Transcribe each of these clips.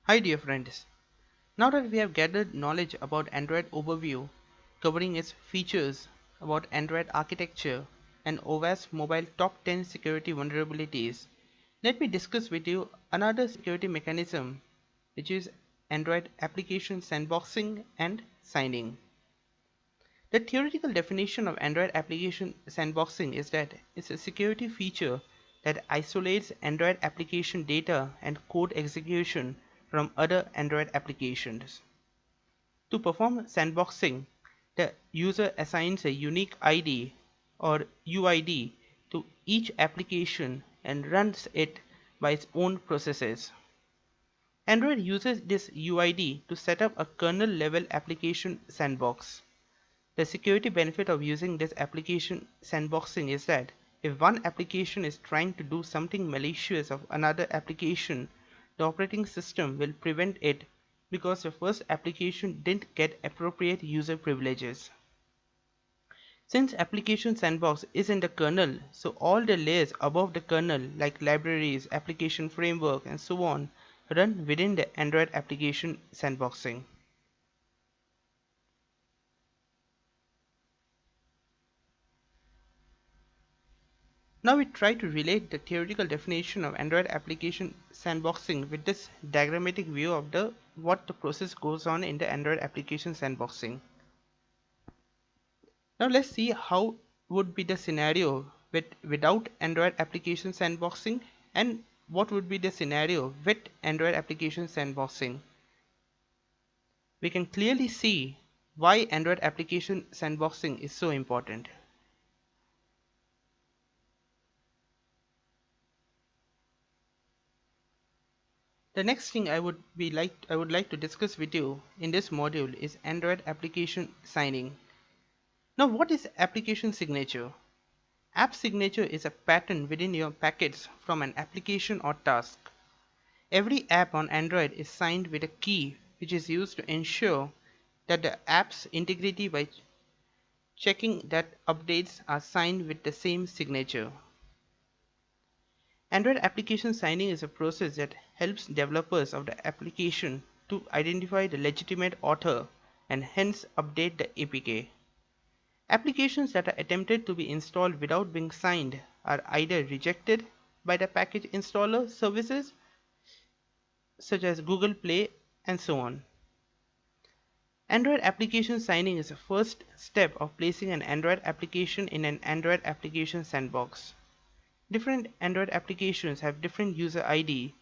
Hi dear friends, now that we have gathered knowledge about Android overview, covering its features, about Android architecture and OS mobile top 10 security vulnerabilities, let me discuss with you another security mechanism which is Android application sandboxing and signing. The theoretical definition of Android application sandboxing is that it's a security feature that isolates Android application data and code execution from other Android applications. To perform sandboxing, the user assigns a unique ID or UID to each application and runs it by its own processes. Android uses this UID to set up a kernel level application sandbox. The security benefit of using this application sandboxing is that if one application is trying to do something malicious of another application, the operating system will prevent it because the first application didn't get appropriate user privileges. Since application sandbox is in the kernel, so all the layers above the kernel like libraries, application framework and so on run within the Android application sandboxing. Now we try to relate the theoretical definition of Android application sandboxing with this diagrammatic view of what the process goes on in the Android application sandboxing. Now let's see how would be the scenario without Android application sandboxing and what would be the scenario with Android application sandboxing. We can clearly see why Android application sandboxing is so important. The next thing I would like to discuss with you in this module is Android application signing. Now what is application signature? App signature is a pattern within your packets from an application or task. Every app on Android is signed with a key which is used to ensure that the app's integrity by checking that updates are signed with the same signature. Android application signing is a process that helps developers of the application to identify the legitimate author and hence update the APK. Applications that are attempted to be installed without being signed are either rejected by the package installer services such as Google Play and so on. Android application signing is the first step of placing an Android application in an Android application sandbox. Different Android applications have different user ID.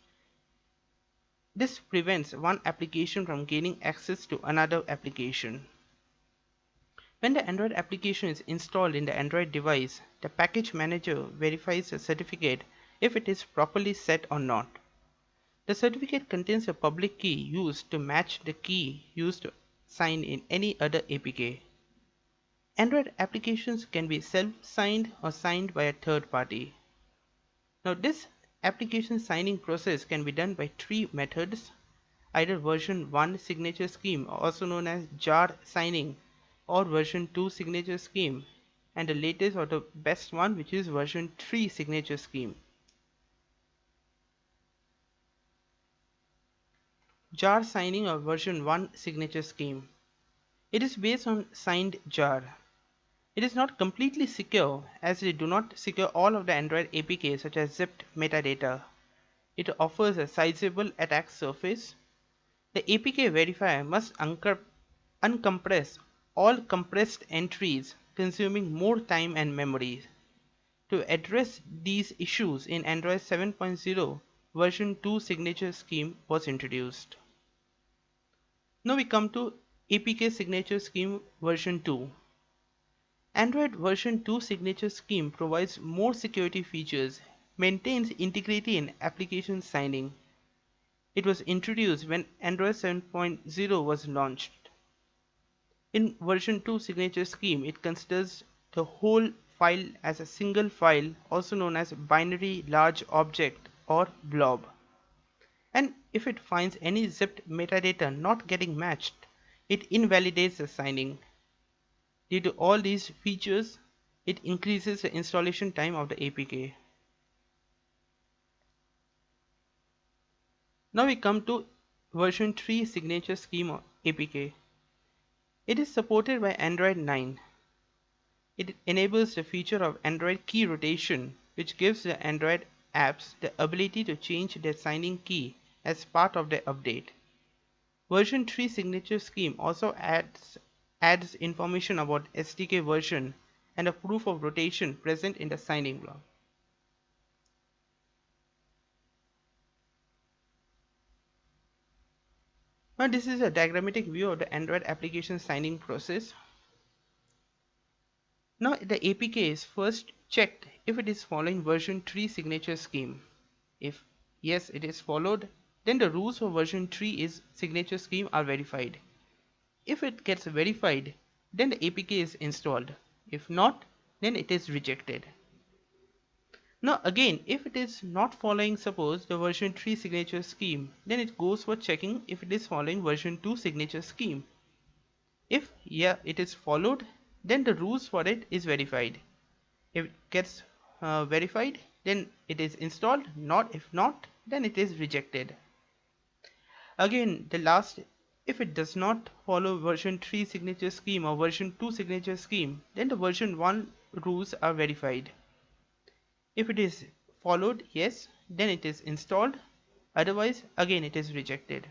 This prevents one application from gaining access to another application. When the Android application is installed in the Android device, the package manager verifies the certificate if it is properly set or not. The certificate contains a public key used to match the key used to sign in any other APK. Android applications can be self-signed or signed by a third party. Now this application signing process can be done by three methods: either version 1 signature scheme, also known as jar signing, or version 2 signature scheme, and the latest or the best one which is version 3 signature scheme. Jar signing or version 1 signature scheme. It is based on signed jar. It is not completely secure as it do not secure all of the Android APKs such as zipped metadata. It offers a sizable attack surface. The APK verifier must uncompress all compressed entries, consuming more time and memory. To address these issues in Android 7.0, version 2 signature scheme was introduced. Now we come to APK signature scheme version 2. Android version 2 signature scheme provides more security features, maintains integrity in application signing. It was introduced when Android 7.0 was launched. In version 2 signature scheme, it considers the whole file as a single file, also known as binary large object or blob. And if it finds any zipped metadata not getting matched, it invalidates the signing. Due to all these features, it increases the installation time of the APK. Now we come to version 3 signature scheme of APK. It is supported by Android 9. It enables the feature of Android key rotation, which gives the Android apps the ability to change their signing key as part of their update. Version 3 signature scheme also adds information about SDK version and a proof of rotation present in the signing block. Now this is a diagrammatic view of the Android application signing process. Now the APK is first checked if it is following version 3 signature scheme. If yes, it is followed, then the rules for version 3 is signature scheme are verified. If it gets verified, then the APK is installed. If not, then it is rejected. Now again, if it is not following, suppose, the version 3 signature scheme, then it goes for checking if it is following version 2 signature scheme. If yeah, it is followed, then the rules for it is verified. If it gets verified, then it is installed. Not if not, then it is rejected. Again, the last, if it does not follow version 3 signature scheme or version 2 signature scheme, then the version 1 rules are verified. If it is followed, yes, then it is installed. Otherwise, again it is rejected.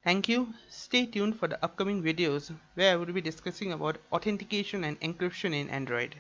Thank you. Stay tuned for the upcoming videos where I will be discussing about authentication and encryption in Android.